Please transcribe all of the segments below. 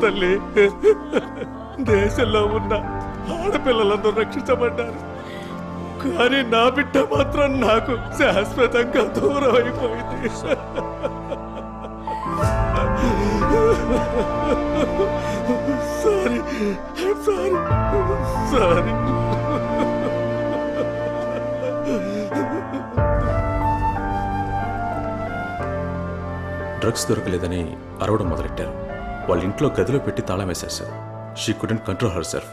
తల్లి. దేశంలో ఉన్న ఆడపిల్లలందరూ రక్షించబడ్డారు, కానీ నా బిడ్డ మాత్రం నాకు శాశ్వతంగా దూరం అయిపోయింది. Sorry sorry sorry. డ్రగ్స్ దొరకలేదని అరవడం మొదలెట్టారు. వాళ్ళ ఇంట్లో గదిలో పెట్టి తాళం వేశారు sir. She couldn't control her self.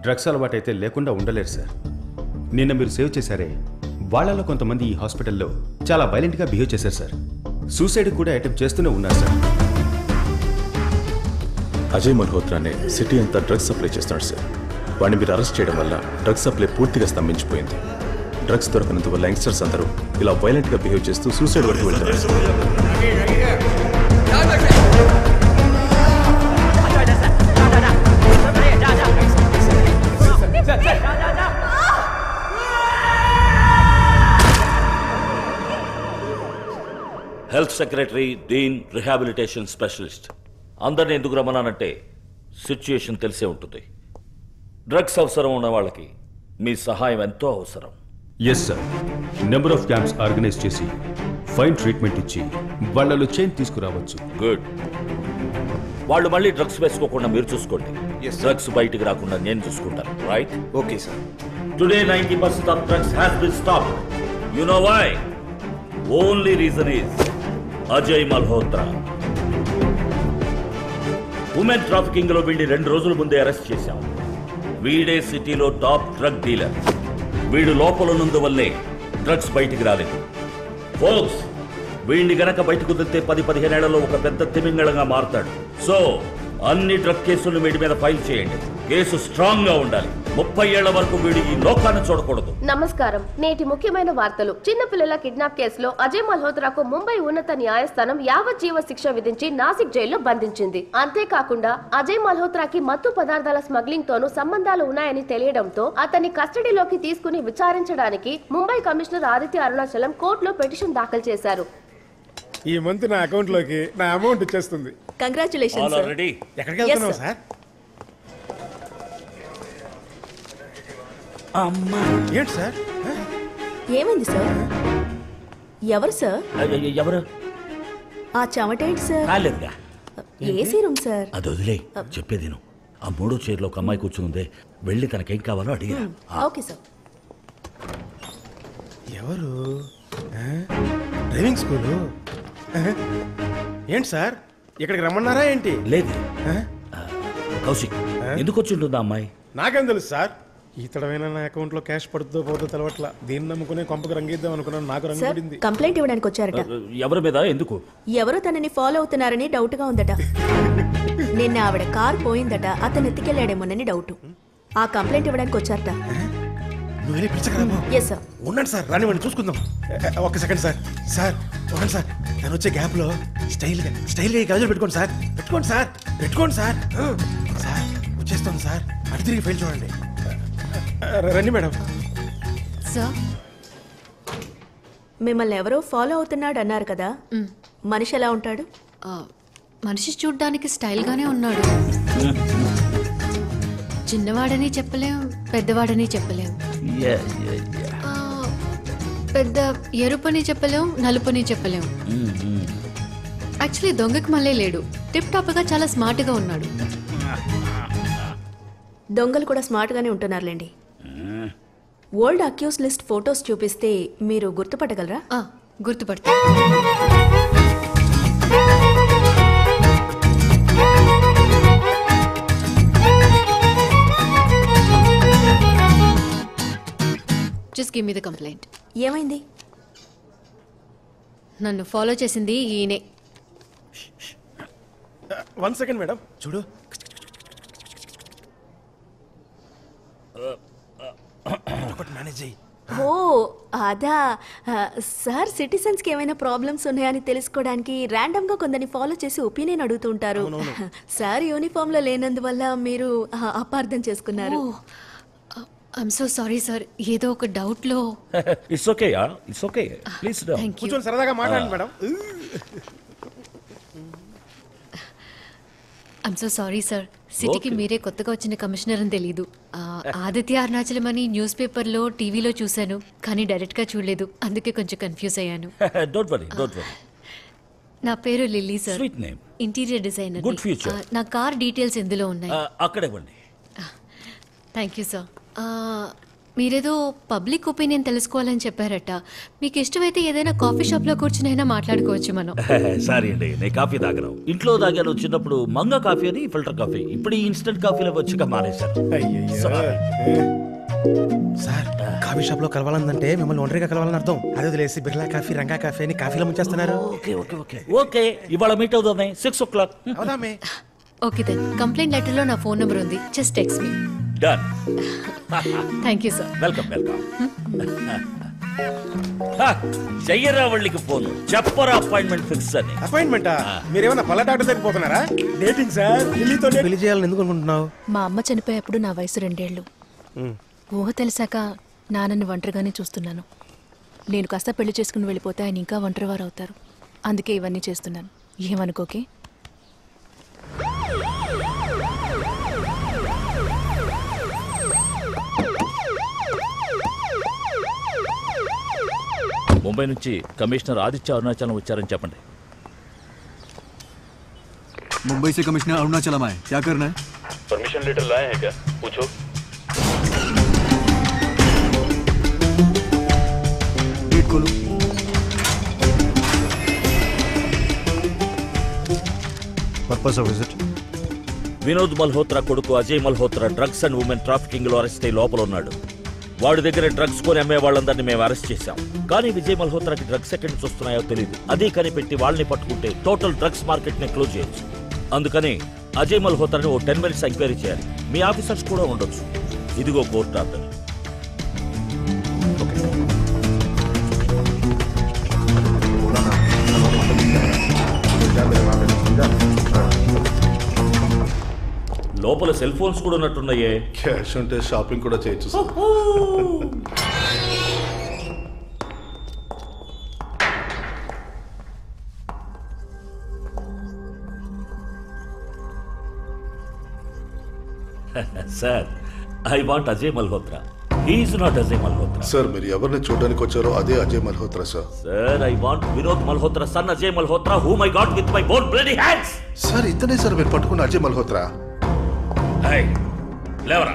Drugs అలవాటు అయితే లేకుండా ఉండలేరు సార్. నిన్న మీరు సేవ్ చేశారే, వాళ్ళలో కొంతమంది ఈ హాస్పిటల్లో చాలా వైలెంట్గా బిహేవ్ చేశారు సార్. సూసైడ్ కూడా అటెంప్ట్ చేస్తూనే ఉన్నారు సార్. అజయ్ మల్హోత్రానే సిటీ అంతా డ్రగ్స్ సప్లై చేస్తున్నాడు సార్. వాడిని మీరు అరెస్ట్ చేయడం వల్ల డ్రగ్స్ సప్లై పూర్తిగా స్తంభించిపోయింది. డ్రగ్స్ దొరకనందువల్ల యంగ్స్టర్స్ అందరూ ఇలా వైలెంట్గా బిహేవ్ చేస్తూ సూసైడ్ వరకు వెళ్తున్నారు. Health secretary, dean, rehabilitation specialist అందరిని ఎందుకు రమ్మన్నానంటే సిచ్యుయేషన్ తెలిసే ఉంటుంది. డ్రగ్స్ అవసరం ఉన్న వాళ్ళకి మీ సహాయం ఎంతో అవసరం. Yes sir. Number of camps organise చేసి ఫైన్ ట్రీట్మెంట్ ఇచ్చి వాళ్ళలో చేంజ్ తీసుకురావచ్చు. గుడ్. వాళ్ళు మళ్ళీ డ్రగ్స్ వేసుకోకుండా మీరు చూసుకోండి. డ్రగ్స్ బయటికి రాకుండా నేను చూసుకుంటాను. Right? Okay sir. Today 90% of drugs has been stopped. You know why? Only reason is Ajay Malhotra. Women trafficking లో వీడిని 2 రోజుల ముందే అరెస్ట్ చేశాం. వీడే సిటీలో టాప్ డ్రగ్ డీలర్. వీడు లోపల ఉన్నందువల్లే డ్రగ్స్ బయటికి రాలేదు. ఫోక్స్, వీడిని గనక బయటకు వదిలితే 10-15 ఏళ్లలో ఒక పెద్ద తిమింగళంగా మారుతాడు. సో అన్ని డ్రగ్ కేసులు వీడి మీద ఫైల్ చేయండి. కేసు స్ట్రాంగ్ గా ఉండాలి. 30 ఏళ్ల వరకు వీడి ఈ లోకాన్ని చూడకూడదు. నమస్కారం. నేటి ముఖ్యమైన వార్తలు. చిన్నపిల్లల కిడ్నాప్ కేసులో అజయ్ మల్హోత్రాకు ముంబై ఉన్నత న్యాయస్థానం యావజ్జీవ శిక్ష విధించి నాసిక్ జైల్లో బంధించింది. అంతేకాకుండా అజయ్ మల్హోత్రాకి మత్తు పదార్థాల స్మగ్లింగ్ తోనూ సంబంధాలు ఉన్నాయని తెలియడంతో అతన్ని కస్టడీలోకి తీసుకుని విచారించడానికి ముంబై కమిషనర్ ఆదిత్య అరుణాచలం కోర్టులో పిటిషన్ దాఖలు చేశారు. ఈ మంత్ నా అకౌంట్ లోకి నా అమౌంట్ వచ్చేస్తుంది. కంగ్రాచులేషన్స్. ఎక్కడికి వెళ్తున్నావు సార్? ఏంటి సార్? ఏమైంది సార్? ఎవరు సార్? ఎవరు? ఆ చెమటేంటి సార్? కాలేదుగా. AC room sir. అది వదిలే, చెప్పేది నువ్వు. ఆ 3వ చైర్లో ఒక అమ్మాయి కూర్చుందే, వెళ్ళి తనకేం కావాలో అడిగా. Okay sir. ఎవరు? Driving school? ఏంటి సార్, ఇక్కడికి రమ్మన్నారా ఏంటి? లేదు. కౌశిక్, ఎందుకు వచ్చి ఉంటుందా అమ్మాయి? నాకేం తెలుసు సార్. ఈతడమైనా నా అకౌంట్ లో క్యాష్ పడుతుందో పోతుందో తెలవట్ల. దీన్ని నమ్ముకునే కొంపకు రంగిద్దాం అనుకున్నాను. నాకు రంగు పడింది. కంప్లైంట్ ఇవ్వడానికి వచ్చారట. ఎవరి మీద? ఎందుకు? ఎవరో తనని ఫాలో అవుతున్నారని డౌట్ గా ఉందట. నిన్న ఆవిడ కార్ పోయిందట, అతను ఎత్తుకెళ్లాడేమోనని డౌట్. ఆ కంప్లైంట్ ఇవ్వడానికి వచ్చారట. ఉండండి సార్, రానివ్వండి, చూసుకుందాం. ఒక్క సెకండ్ సార్. సార్ ఉండండి సార్. తను వచ్చే గ్యాప్ లో స్టైల్గా గాజులు పెట్టుకోండి సార్. పెట్టుకోండి సార్. సార్ వచ్చేస్తాను సార్. అటు తిరిగి ఫైల్ చూడండి. రండి మేడం. సార్, మిమ్మల్ని ఎవరో ఫాలో అవుతున్నాడు అన్నారు కదా, మనిషి ఎలా ఉంటాడు? మనిషి చూడ్డానికి స్టైల్గానే ఉన్నాడు. చిన్నవాడని చెప్పలేం, పెద్దవాడని చెప్పలేం. పెద్ద ఎరుపని చెప్పలేం, నలుపని చెప్పలేం. యాక్చువల్లీ దొంగకి మళ్ళీ లేడు. టిప్ టాప్ గా చాలా స్మార్ట్ గా ఉన్నాడు. దొంగలు కూడా స్మార్ట్ గానే ఉంటున్నారులేండి. ఓల్డ్ అక్యూస్ లిస్ట్ ఫోటోస్ చూపిస్తే మీరు గుర్తుపట్టగలరా? గుర్తుపడతా. Just give me the complaint. ఏమైంది? నన్ను ఫాలో చేసింది ఈయనే. 1 సెకండ్ మేడం, చూడు. ఓ అదా సార్, సిటిజన్స్ కి ఏమైనా ప్రాబ్లమ్స్ ఉన్నాయని తెలుసుకోవడానికి ర్యాండమ్ గా కొందరిని ఫాలో చేసి ఒపీనియన్ అడుగుతుంటారు. సార్ యూనిఫామ్ లో లేనందువల్ల మీరు అపార్థం చేసుకున్నారు. ఐఎమ్ సో సారీ సార్, ఏదో ఒక డౌట్ లో. It's okay, it's okay. Please కూర్చొని సరదాగా మాట్లాడండి madam. I'm so sorry sir. సిటీకి మీరే కొత్తగా వచ్చిన కమిషనర్ అని తెలీదు. ఆదిత్య అరుణాచలం అని న్యూస్ పేపర్లో టీవీలో చూశాను, కానీ డైరెక్ట్గా చూడలేదు. అందుకే కొంచెం కన్ఫ్యూజ్ అయ్యాను. Don't worry. నా పేరు lily sir. Sweet name. Interior designer. Good future. నా కార్ డీటెయిల్స్ ఎందులో ఉన్నాయి? అక్కడ ఇవ్వండి. Thank you sir. మీరేదో పబ్లిక్ ఒపీనియన్ తెలుసుకోవాలని చెప్పారట. మీకు ఇష్టమైతే ఏదైనా కాఫీ షాప్లో కూర్చునైనా మాట్లాడుకోవచ్చు మనం. సారీ అండి, నేను కాఫీ తాగను. ఇంట్లో తాగాను చిన్నప్పుడు మంగ కాఫీ అని, ఫిల్టర్ కాఫీ. ఇప్పుడు ఈ ఇన్స్టెంట్ కాఫీలో వచ్చాక మానేశారు. సార్ కాఫీ షాప్ లో కలవాలంటే మిమ్మల్ని ఒంటరిగా కలవాలని అర్థం. అదే వదిలేసి బిర్లా కాఫీ, రంగా కాఫీ అని కాఫీలో ముంచేస్తున్నారు. ఓకే ఇవాళ మీట్ అవుదామే 6 o'clock. అవుదామే. Okay then. కంప్లైంట్ లెటర్లో నా ఫోన్ నెంబర్ ఉంది. Just text me. Done. Thank you sir. Welcome. చెయ్యరా వాళ్ళకి ఫోన్, చెప్పరా అపాయింట్మెంట్ ఫిక్స్ అని. అపాయింట్మెంటా? మీరేమన్నా పళ్ళ డాక్టర్ దగ్గర పోతున్నారా? Dating sir. లిల్లీతో పెళ్లి చేయాలని ఎందుకు అనుకుంటున్నావు? మా అమ్మ చనిపోయేప్పుడు నా వయసు 2 ఏళ్ళు. ఊహ తెలిసాక నాన్నని ఒంటరిగానే చూస్తున్నాను. నేను కాస్త పెళ్లి చేసుకుని వెళ్ళిపోతే ఆయన ఇంకా ఒంటరివారు అవుతారు. అందుకే ఇవన్నీ చేస్తున్నాను. ఏమనుకోకే. ముంబై నుంచి కమిషనర్ ఆదిత్య అరుణాచలం వచ్చారని చెప్పండి. मुंबई से कमिश्नर अरुणाचलम आए, क्या करना है? परमिशन लेटर लाए हैं क्या? पूछो. गेट खोलो. Purpose of visit. Vinod Malhotra కొడుకు Ajay Malhotra drugs and women trafficking లో అరెస్ట్ అయ్యి లోపల ఉన్నాడు. వాడి దగ్గర డ్రగ్స్ కొని అమ్మే వాళ్ళందరినీ మేము అరెస్ట్ చేశాం. కానీ విజయ్ మల్హోత్రాకి డ్రగ్స్ ఎక్కడి నుంచి వస్తున్నాయో తెలియదు. అదే కనిపెట్టి వాళ్ళని పట్టుకుంటే టోటల్ డ్రగ్స్ మార్కెట్ ని క్లోజ్ చేయొచ్చు. అందుకని అజయ్ మల్హోత్రాని ఓ 10 minutes ఎంక్వైరీ చేయాలి. మీ ఆఫీసర్స్ కూడా ఉండొచ్చు. ఇదిగో కోర్టు ఆర్డర్. లోపల సెల్ ఫోన్స్ కూడా ఉన్నట్టున్నాయే. క్యాష్ ఉంటే షాపింగ్ కూడా చేయొచ్చు sir. Sir I want Ajay Malhotra. He is not Ajay Malhotra. Sir మీరు ఎవరిని చూడడానికి వచ్చారో అదే Ajay Malhotra sir. Sir I want Vinod Malhotra son Ajay Malhotra whom I got with my own bloody hands. Sir ఇతనే సార్ మీరు పట్టుకున్న అజయ్ మల్హోత్రా. హై లేవరా.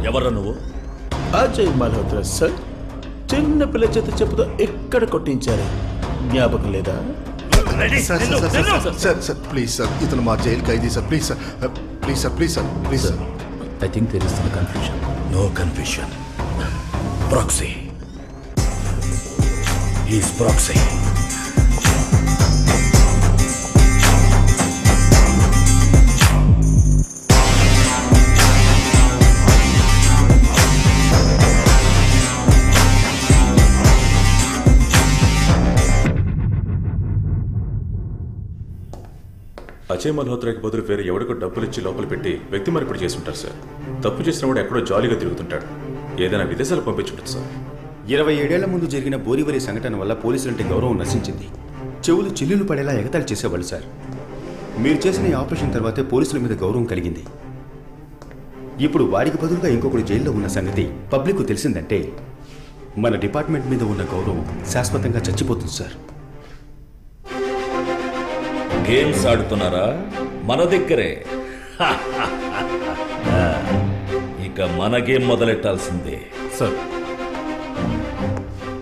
ఎవరా నువ్వు? అజయ్ మల్హోత్రా సార్. చిన్న పిల్ల చేత చెప్పుతో ఎక్కడ కొట్టించారు, జ్ఞాపకం లేదా? Sir sir sir sir sir please sir, ఇతను మా జైలు ఖైదీ sir. Please sir, please sir, please sir, please sir. I think there is some confusion. No confusion. Proxy. He is proxy. Ajay మల్హోత్రాకి బదులు వేరే ఎవరికో డబ్బులు ఇచ్చి లోపల పెట్టి వ్యక్తి మార్పిడి చేసి ఉంటారు సార్. తప్పు చేసిన వాడు ఎక్కడో జాలీగా తిరుగుతుంటాడు. ఏదైనా విదేశాలు పంపించుంటుంది సార్. 27 ఏళ్ల ముందు జరిగిన బోరివరి సంఘటన వల్ల పోలీసులంటే గౌరవం నశించింది. చెవులు చిల్లులు పడేలా ఎగతాళి చేసేవాళ్ళు సార్. మీరు చేసిన ఈ ఆపరేషన్ తర్వాతే పోలీసుల మీద గౌరవం కలిగింది. ఇప్పుడు వాడికి బదులుగా ఇంకొకరు జైల్లో ఉన్న సంగతి పబ్లిక్ తెలిసిందంటే మన డిపార్ట్మెంట్ మీద ఉన్న గౌరవం శాశ్వతంగా చచ్చిపోతుంది సార్. గేమ్స్ ఆడుతున్నారా? మన దగ్గరే. ఇక మన గేమ్ మొదలెట్టాల్సిందే. సార్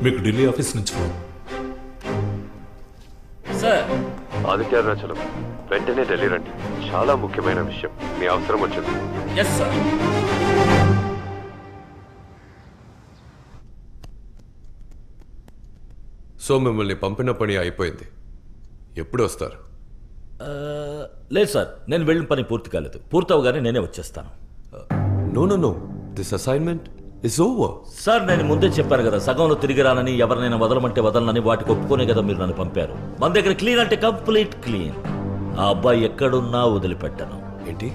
మీకు ఢిల్లీ ఆఫీస్ నుంచి ఫోన్. సార్ ఆదిత్య అరుణాచలం వెంటనే ఢిల్లీ రండి. చాలా ముఖ్యమైన విషయం, మీ అవసరం వచ్చింది. Yes sir. సో మిమ్మల్ని పంపిన పని అయిపోయింది, ఎప్పుడు వస్తారు? లేదు సార్, నేను వెళ్ళిన పని పూర్తి కాలేదు. పూర్తవగానే నేనే వచ్చేస్తాను. No no no, this assignment is over. Sir నేను ముందే చెప్పాను కదా, సగంలో తిరిగి రానని, ఎవరినైనా వదలమంటే వదలనని. వాటికి ఒప్పుకోనే కదా మీరు నన్ను పంపారు. మన దగ్గర క్లీన్ అంటే కంప్లీట్ క్లీన్. ఆ అబ్బాయి ఎక్కడున్నా వదిలిపెట్టను. ఏంటి?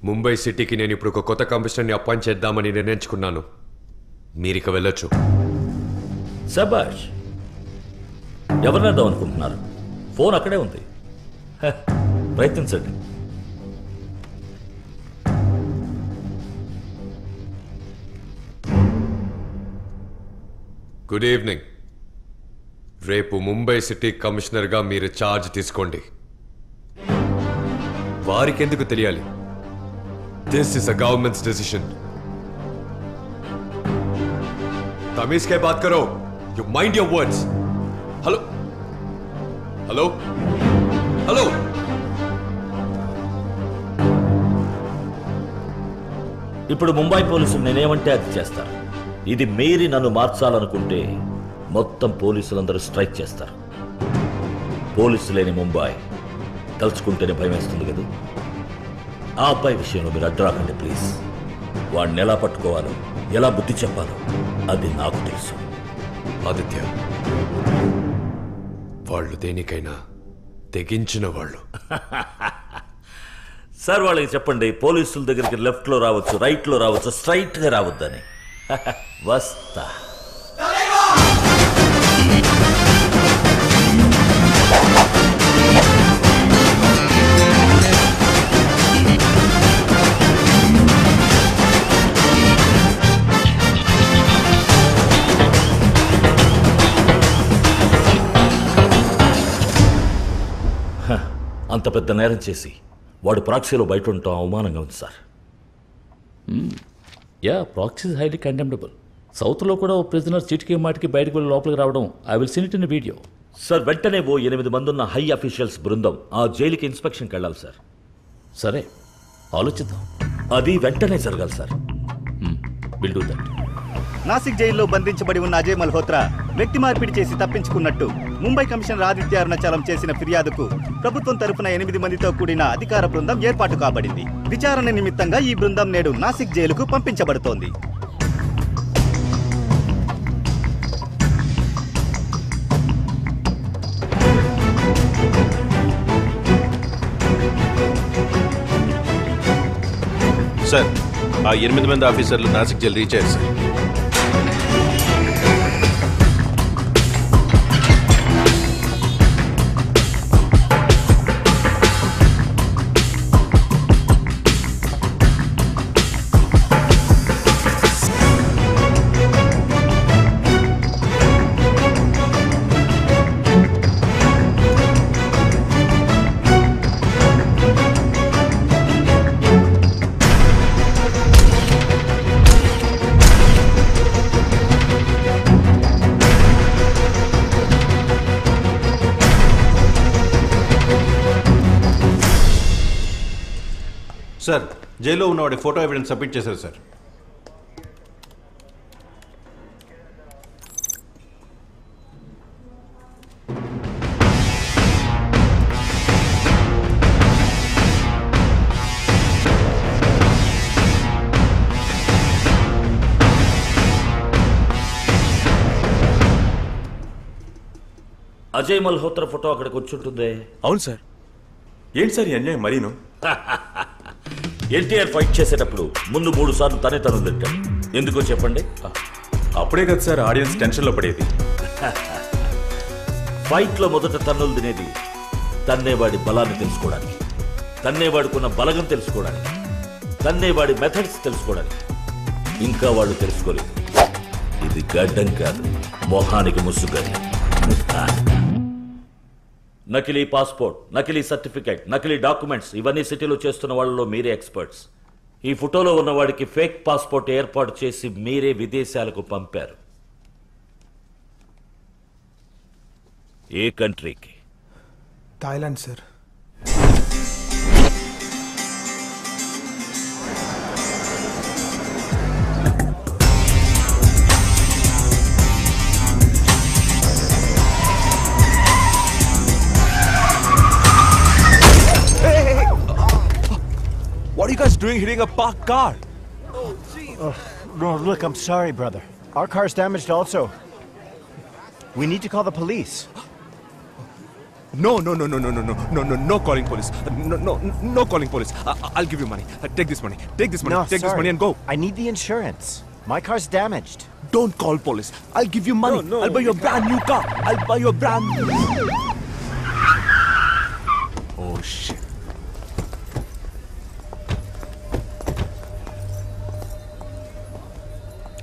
ముంబై సిటీకి నేను ఇప్పుడు ఒక కొత్త కమిషనర్ని అపాయింట్ చేద్దామని నిర్ణయించుకున్నాను. మీరిక వెళ్ళొచ్చు. శబాష్. ఎవరినేద్దాం అనుకుంటున్నారు? ఫోన్ అక్కడే ఉంది, ప్రయత్నించండి. Good evening. రేపు ముంబై సిటీ కమిషనర్గా మీరు ఛార్జ్ తీసుకోండి. వారికి ఎందుకు తెలియాలి? This is a governments decision. तमीज के बात करो. You mind your words. Hello hello hello. ఇప్పుడు ముంబై పోలీసులు నేనేమంటే అది చేస్తారు. ఇది మీరి నన్ను మార్చాలనుకుంటే మొత్తం పోలీసులందరూ స్ట్రైక్ చేస్తారు. పోలీసు లేని ముంబై తలుచుకుంటేనే భయం వేస్తుంది కదా. ఆ అబ్బాయి విషయంలో మీరు అడ్డురాకండి ప్లీజ్. వాడిని ఎలా పట్టుకోవాలో, ఎలా బుద్ధి చెప్పాలో అది నాకు తెలుసు. ఆదిత్య, వాళ్ళు దేనికైనా తెగించిన వాళ్ళు. సార్ వాళ్ళకి చెప్పండి, పోలీసుల దగ్గరికి లెఫ్ట్లో రావచ్చు, రైట్లో రావచ్చు, స్ట్రైట్గా రావద్దని. వస్తా. అంత పెద్ద నేరం చేసి వాడు ప్రాక్సీలో బయట ఉండటం అవమానంగా ఉంది sir. Yeah, proxy is highly condemnable. సౌత్లో కూడా ఓ ప్రిజనర్ చీటికి మాటికి బయటకు వెళ్ళి లోపలికి రావడం I will scene it in video. Sir వెంటనే ఓ 8 మంది ఉన్న హై అఫీషియల్స్ బృందం ఆ జైలుకి ఇన్స్పెక్షన్కి వెళ్ళాలి సార్. సరే, ఆలోచిద్దాం. అది వెంటనే జరగాలి sir. Will do that. Nashik జైల్లో బంధించబడి ఉన్న అజయ్ మల్హోత్రా వ్యక్తి మార్పిడి చేసి తప్పించుకున్నట్టు ముంబై కమిషనర్ ఆదిత్య అరుణాచలం చేసిన ఫిర్యాదుకు ప్రభుత్వం తరఫున 8 మందితో కూడిన అధికార బృందం ఏర్పాటు కాబడింది. విచారణ నిమిత్తంగా ఈ బృందం నేడు నాసిక్ జైలుకు పంపించబడుతోంది. సార్, ఆ 8 మంది ఆఫీసర్లు నాసిక్ జైలు రీచ్ అయ్యారు సార్. సార్, జైల్లో ఉన్నవాడి ఫోటో ఎవిడెన్స్ సబ్మిట్ చేశారు సార్. అజయ్ మల్హోత్రా ఫోటో అక్కడికి వచ్చి ఉంటుంది. అవును సార్. ఏంటి సార్ ఈ అన్యాయం మరీను? ఎన్టీఆర్ ఫైట్ చేసేటప్పుడు ముందు 3 సార్లు తనే తను తింటాడు. ఎందుకో చెప్పండి. అప్పుడే కదా సార్ ఆడియన్స్ టెన్షన్లో పడేది. ఫైట్లో మొదట తన్నులు తినేది తన్నేవాడి బలాన్ని తెలుసుకోవడానికి, తన్నేవాడుకున్న బలగం తెలుసుకోవడానికి, తన్నేవాడి మెథడ్స్ తెలుసుకోవడానికి. ఇంకా వాళ్ళు తెలుసుకోలేదు. ఇది గడ్డం కాదు, మొహానికి ముసుగడ్డ. నకిలీ పాస్పోర్ట్, నకిలీ సర్టిఫికేట్, నకిలీ డాక్యుమెంట్స్ ఇవన్నీ సిటీలో చేస్తున్న వాళ్ళలో మీరే ఎక్స్పర్ట్స్. ఈ ఫోటోలో ఉన్నవాడికి ఫేక్ పాస్పోర్ట్ ఏర్పాటు చేసి మీరే విదేశాలకు పంపారు. ఏ కంట్రీకి? Thailand sir. What are you guys doing hitting a parked car? No, look, I'm sorry, brother. Our car's damaged also. We need to call the police. No calling police. No calling police. I'll give you money. Take this money. Take this money. No, Take this money and go. I need the insurance. My car's damaged. Don't call police. I'll give you money. No, I'll buy you a brand new car. I'll buy you a brand new... Oh, shit.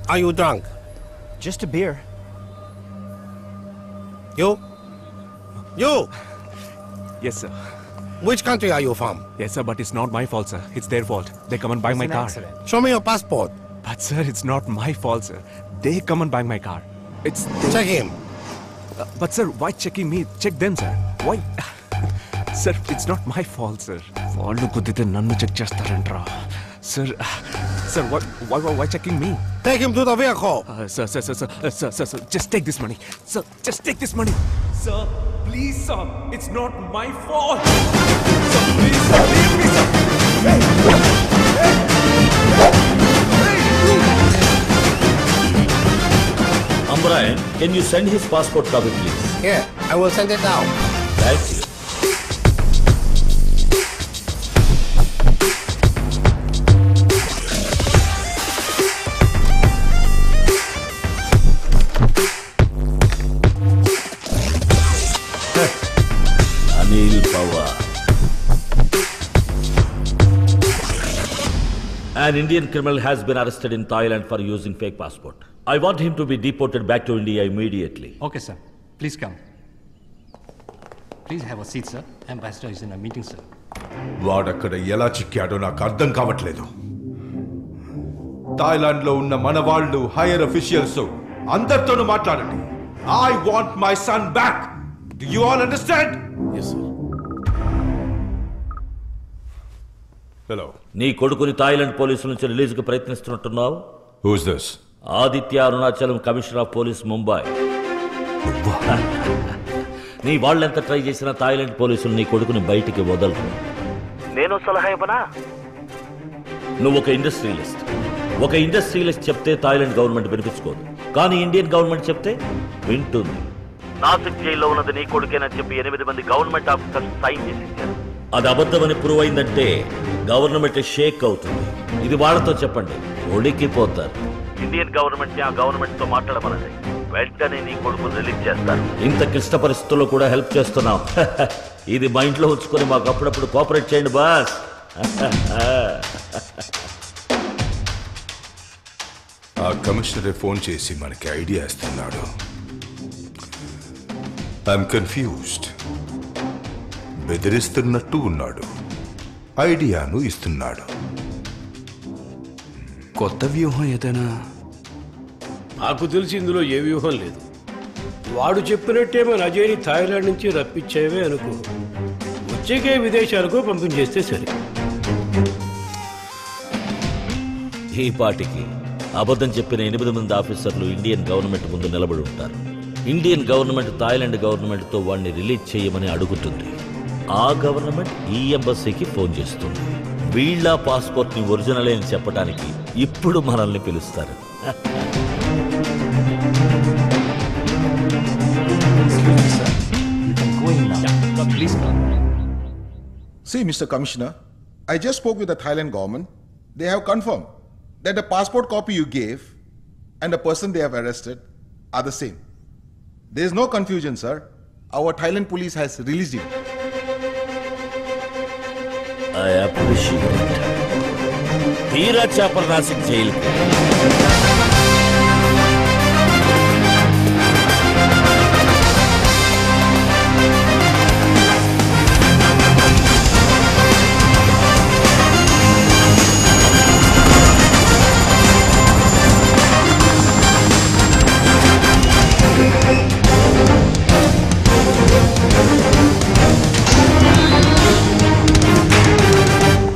Are you drunk? Just a beer. You? Yes, sir. Which country are you from? Yes, sir, but it's not my fault, sir. It's their fault. They come and buy my car. Show me your passport. But, sir, it's not my fault, sir. They come and buy my car. It's... Check him. But, sir, why checking me? Check them, sir. Why? Sir, it's not my fault, sir. వాళ్ళు కుదితే నన్ను check చేస్తారంట్రా. Sir, why checking me? Take him to the vehicle. Sir, just take this money. Sir, just take this money. Sir, please, sir. It's not my fault. Sir, please, sir. Leave me, sir. Ambrayan, can you send his passport copy, please? Here, I will send it now. Thank you. Anil Pawar. An Indian criminal has been arrested in Thailand for using fake passport. I want him to be deported back to India immediately. Okay, sir. Please come. Please have a seat, sir. Ambassador is in a meeting, sir. వాడక్కడ ఎలా చిక్కాడో నాకు అర్థం కావట్లేదు. Thailand లో ఉన్న మన వాళ్ళు hire officials అందరితోనూ మాట్లాడండి. I want my son back. Do you all understand? yes sir. Hello. నీ కొడుకుని థాయిలాండ్ పోలీసుల నుంచి రిలీజ్కి ప్రయత్నిస్తున్నట్టున్నావు. Who's this? Aditya Arunachalam commissioner of police Mumbai. నీ వాళ్ళెంత ట్రై చేసినా థాయిలాండ్ పోలీసులు నీ కొడుకుని బయటికి వదలరు. నేను సలహా ఇవ్వనా? నువ్వు ఒక ఇండస్ట్రియలిస్ట్ చెప్తే థాయిలాండ్ గవర్నమెంట్ వినిపించుకోదు, కానీ ఇండియన్ గవర్నమెంట్ చెప్తే వింటుంది. నాసిక్ జైల్లో ఉన్నది నీ కొడుకేనని చెప్పి 8 మంది గవర్నమెంట్ ఆఫీసర్స్ సైన్ చేసేసారు. అది అబద్ధమని ప్రూవ్ అయిందంటే గవర్నమెంట్ షేక్ అవుతుంది. ఇది వాళ్ళతో చెప్పండి, ఒడికిపోతారు. ఇండియన్ గవర్నమెంట్ ఆ గవర్నమెంట్ తో మాట్లాడమన్నది. వెంటనే నీ కొడుకు రిలీజ్ చేస్తారు. ఇంత క్లిష్ట పరిస్థితుల్లో కూడా హెల్ప్ చేస్తున్నాం. ఇది మైండ్ లో ఉంచుకొని మాకు అప్పుడప్పుడు కోఆపరేట్ చేయండి బాస్. ఆ కమిషనరే ఫోన్ చేసి మనకి ఐడియా ఇస్తున్నాడు. I'm confused. బెదిరిస్తున్నట్టు ఉన్నాడు, ఐడియాను ఇస్తున్నాడు. కొత్త వ్యూహం ఏదైనా? నాకు తెలిసి ఇందులో ఏ వ్యూహం లేదు. వాడు చెప్పినట్టే మన అజయ్ని థాయిలాండ్ నుంచి రప్పించేవే అనుకో, వచ్చేకే విదేశాలకు పంపించేస్తే సరే. ఈ పాటికి అబద్ధం చెప్పిన 8 మంది ఆఫీసర్లు ఇండియన్ గవర్నమెంట్ ముందు నిలబడి ఉంటారు. ఇండియన్ గవర్నమెంట్ థాయిలాండ్ గవర్నమెంట్తో వాడిని రిలీజ్ చేయమని అడుగుతుంది. ఆ గవర్నమెంట్ ఈ ఎంబసీకి ఫోన్ చేస్తుంది. వీళ్ళ పాస్పోర్ట్ని ఒరిజినల్ అని చెప్పడానికి ఇప్పుడు మనల్ని పిలుస్తారు. See, Mr. Commissioner, I just spoke with the Thailand government. They have confirmed that the passport copy you gave and the person they have arrested are the same. There is no confusion, sir. Our Thailand police has released you. I appreciate it. తీరా చేపల Nashik jail.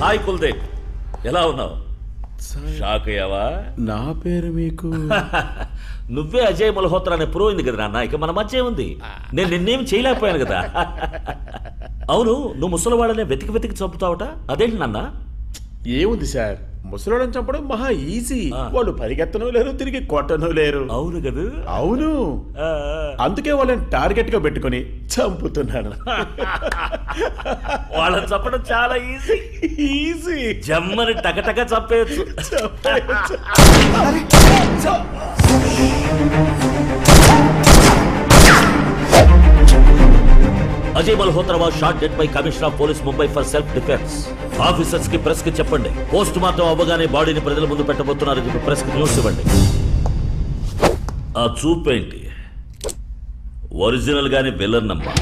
Hi Kuldeep, ఎలా ఉన్నావు? Shock అయ్యావా? నా పేరు మీకు నువ్వే అజయ్ మల్హోత్రా అని ప్రూవ్ అయింది కదా నాన్న. ఇక మన మధ్య ఉంది. నేను నిన్నేం చేయలేకపోయాను కదా. అవును, నువ్వు ముసలివాడనే వెతికి చంపుతావట, అదేంటి నాన్న? ఏముంది సార్, ముసలోళ్ళని చంపడం మహా ఈజీ. వాళ్ళు పరిగెత్తను లేరు, తిరిగి కొట్టను లేరు. అవును కదా? అవును. అందుకే వాళ్ళని టార్గెట్ గా పెట్టుకుని చంపుతున్నాను. వాళ్ళని చంపడం చాలా ఈజీ. ఈజీ. జమ్మని టకటక చంపేయచ్చు. Ajay Malhotra was shot dead by commissioner of police Mumbai for self defence. Officers కి ప్రెస్ కి చెప్పండి, పోస్ట్ మార్టం అవ్వగానే బాడీని ప్రజల ముందు పెట్టబోతున్నారని చెప్పి ప్రెస్ కి న్యూస్ ఇవ్వండి. ఆ చూపేంటి? ఒరిజినల్ గానే విలన్ నమ్మా.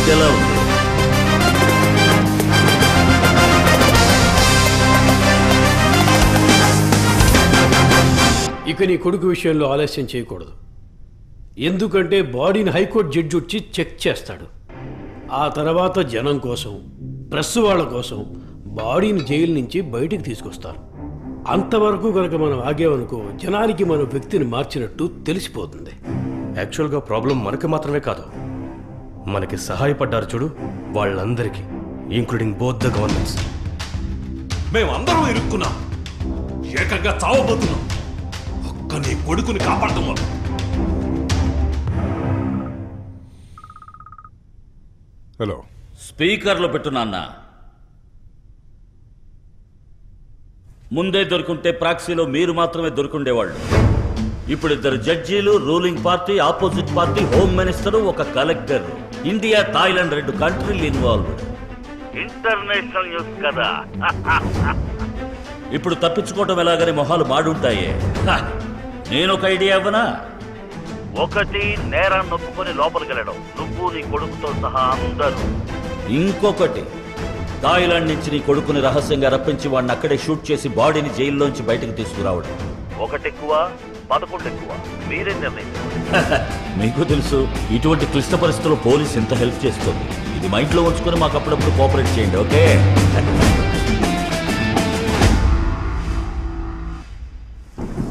ఇదెలా ఉంది? ఇక నీ కొడుకు విషయంలో ఆలస్యం చేయకూడదు. ఎందుకంటే బాడీని హైకోర్టు జడ్జి వచ్చి చెక్ చేస్తాడు. ఆ తర్వాత జనం కోసం, ప్రెస్ వాళ్ళ కోసం బాడీని జైలు నుంచి బయటికి తీసుకొస్తారు. అంతవరకు కనుక మనం ఆగేవనుకో జనానికి మన వ్యక్తిని మార్చినట్టు తెలిసిపోతుంది. యాక్చువల్గా ప్రాబ్లం మనకి మాత్రమే కాదు, మనకి సహాయపడ్డారు చూడు వాళ్ళందరికీ, ఇంక్లూడింగ్ బోత్ ద గవర్నమెంట్స్. మేమందరం ఇరుక్కున్నాం, ఏకంగా చావబోతున్నాం. ఒక్క నీ కొడుకుని కాపాడటం వల్ల. హలో, స్పీకర్లో పెట్టున్నా. ముందే దొరుకుంటే ప్రాక్సీలో మీరు మాత్రమే దొరుకుండేవాళ్ళు. ఇప్పుడు ఇద్దరు జడ్జీలు, ruling party, opposite party, home minister, ఒక కలెక్టర్, ఇండియా, థాయిలాండ్ 2 కంట్రీలు ఇన్వాల్వ్డ్. ఇంటర్నేషనల్ న్యూస్ కదా. ఇప్పుడు తప్పించుకోవటం ఎలాగని మొహాలు మాడుంటాయే. నేను ఒక ఐడియా ఇవ్వనా? ఒకటి, నేరాన్ని నొప్పుకొని లోపలికి వెళ్ళడం, నువ్వు నీ కొడుకుతో సహా అందరూ. ఇంకొకటి, థాయిలాండ్ నుంచి నీ కొడుకుని రహస్యంగా రప్పించి వాడిని అక్కడే షూట్ చేసి బాడీని జైల్లోంచి బయటకు తీసుకురావడం. 1 ఎక్కువ, 11 ఎక్కువ, మీరే నిర్ణయం. మీకు తెలుసు ఇటువంటి క్లిష్ట పరిస్థితుల్లో పోలీస్ ఎంత హెల్ప్ చేస్తుంది. ఇది మైండ్లో ఉంచుకొని మాకు అప్పుడప్పుడు కోఆపరేట్ చేయండి, ఓకే?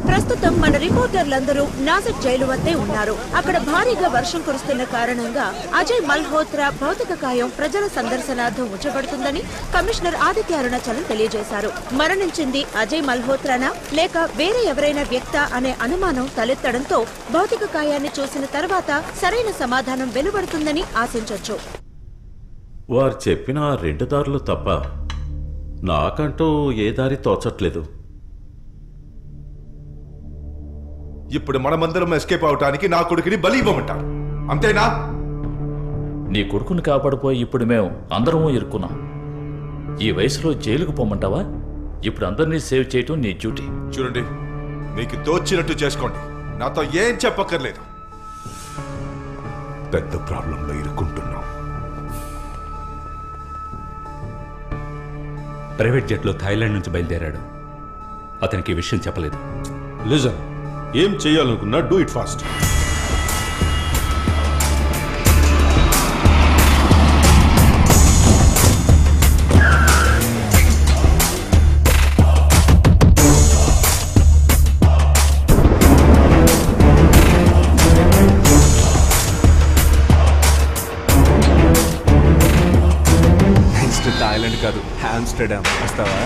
ప్రస్తుతం మన రిపోర్టర్లందరూ నాసిక్ జైలు వద్దే ఉన్నారు. అక్కడ భారీగా వర్షం కురుస్తున్న కారణంగా అజయ్ మల్హోత్రా భౌతిక కాయం ప్రజల సందర్శనార్థం ఉంచబడుతుందని కమిషనర్ ఆదిత్య అరుణాచలం తెలియజేశారు. మరణించింది అజయ్ మల్హోత్రానా లేక వేరే ఎవరైనా వ్యక్తా అనే అనుమానం తలెత్తడంతో భౌతిక కాయాన్ని చూసిన తర్వాత సరైన సమాధానం వెలువడుతుందని ఆశించొచ్చు. వారు చెప్పిన 2 దారులు తప్ప నాకంటూ ఏ దారి తోచట్లేదు. ఇప్పుడు మనమందరం ఎస్కేప్ అవటానికి నా కొడుకుని బలి ఇవ్వమంటారు, అంతేనా? నీ కొడుకుని కాపాడిపోయి ఇప్పుడు మేము అందరము ఇరుక్కున్నాం. ఈ వయసులో జైలుకు పోమంటావా? ఇప్పుడు అందరినీ సేవ్ చేయటం నీ డ్యూటీ. చూడండి, మీకు తోచినట్టు చేసుకోండి, నాతో ఏం చెప్పక్కర్లేదు. పెద్ద ప్రాబ్లంలో ఇరుక్కుంటున్నాం. ప్రైవేట్ జెట్లో థాయిలాండ్ నుంచి బయలుదేరాడు. అతనికి ఈ విషయం చెప్పలేదు. లిజన్, ఏం చేయాలనుకున్నా do it fast. Next Thailand కాదు, ఆమ్స్టర్డామ్ వస్తావా?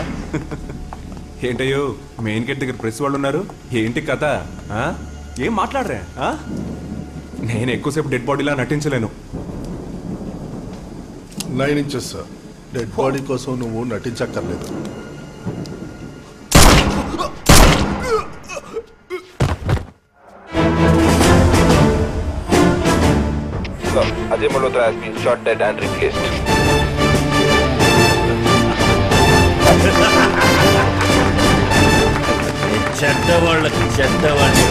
ఏంటయ్యో, మెయిన్ గేట్ దగ్గర ప్రెస్ వాళ్ళు ఉన్నారు. ఏంటి కథ? ఏం మాట్లాడరే? నేను ఎక్కువసేపు డెడ్ బాడీలా నటించలేను. 9 inches సార్. డెడ్ బాడీ కోసం నువ్వు నటించక్కర్లేదు. Ajay Malhotra has been shot dead and replaced. చెడ్డవాళ్ళకి చెడ్డవాళ్ళు.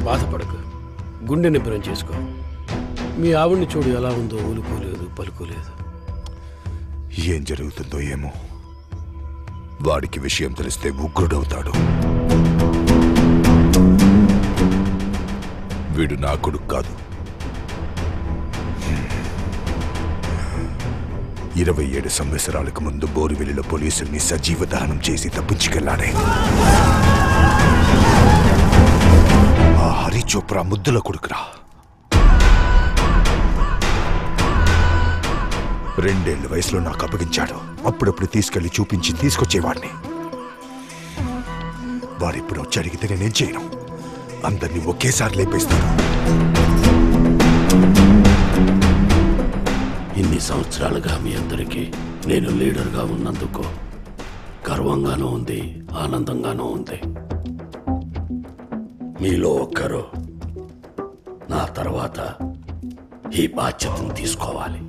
బాధపడకు, గుండె నిబ్బరం చేసుకో. మీ ఆవిడ్ని చూడు, ఎలా ఉందో, ఊలుకోలేదు, పలుకోలేదు. ఏం జరుగుతుందో ఏమో. వాడికి విషయం తెలిస్తే ఉగ్రుడవుతాడు. వీడు నా కొడుకు కాదు. 27 సంవత్సరాలకు ముందు బోరివెల్లిలో పోలీసుల్ని సజీవ దహనం చేసి తప్పించుకెళ్లాడే ఆ హరి చోప్రా ముద్దుల కొడుకురా. 2 ఏళ్ల వయసులో నాకు అప్పగించాడు. అప్పుడప్పుడు తీసుకెళ్లి చూపించి తీసుకొచ్చేవాడిని. వాడిప్పుడు వచ్చి అడిగితే నేనేం చేయను. అందరినీ ఒకేసారి లేపేస్తాను. ఇన్ని సంవత్సరాలుగా మీ అందరికీ నేను లీడర్గా ఉన్నందుకు గర్వంగానూ ఉంది, ఆనందంగానూ ఉంది. మీలో ఒక్కరు నా తర్వాత ఈ బాధ్యతను తీసుకోవాలి.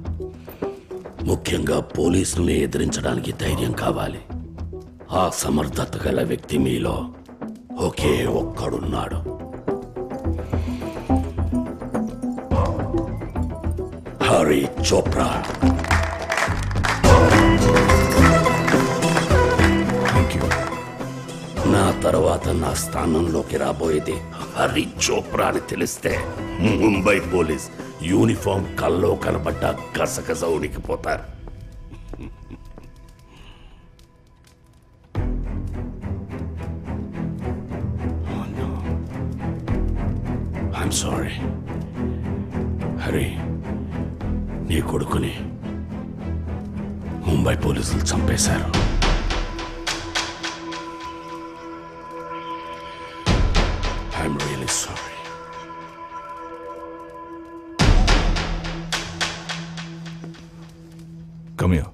ముఖ్యంగా పోలీసుల్ని ఎదిరించడానికి ధైర్యం కావాలి. ఆ సమర్థత గల వ్యక్తి మీలో ఒకే ఒక్కడున్నాడు. హరి చోప్రా. నా తర్వాత నా స్థానంలోకి రాబోయేది హరి చోప్రా అని తెలిస్తే ముంబై పోలీస్ యూనిఫామ్ కల్లో కనబడ్డ గసగస ఉనికిపోతారు. I'm sorry Hari. నీ కొడుకుని ముంబై పోలీసులు చంపేశారు. I'm really sorry. Come here.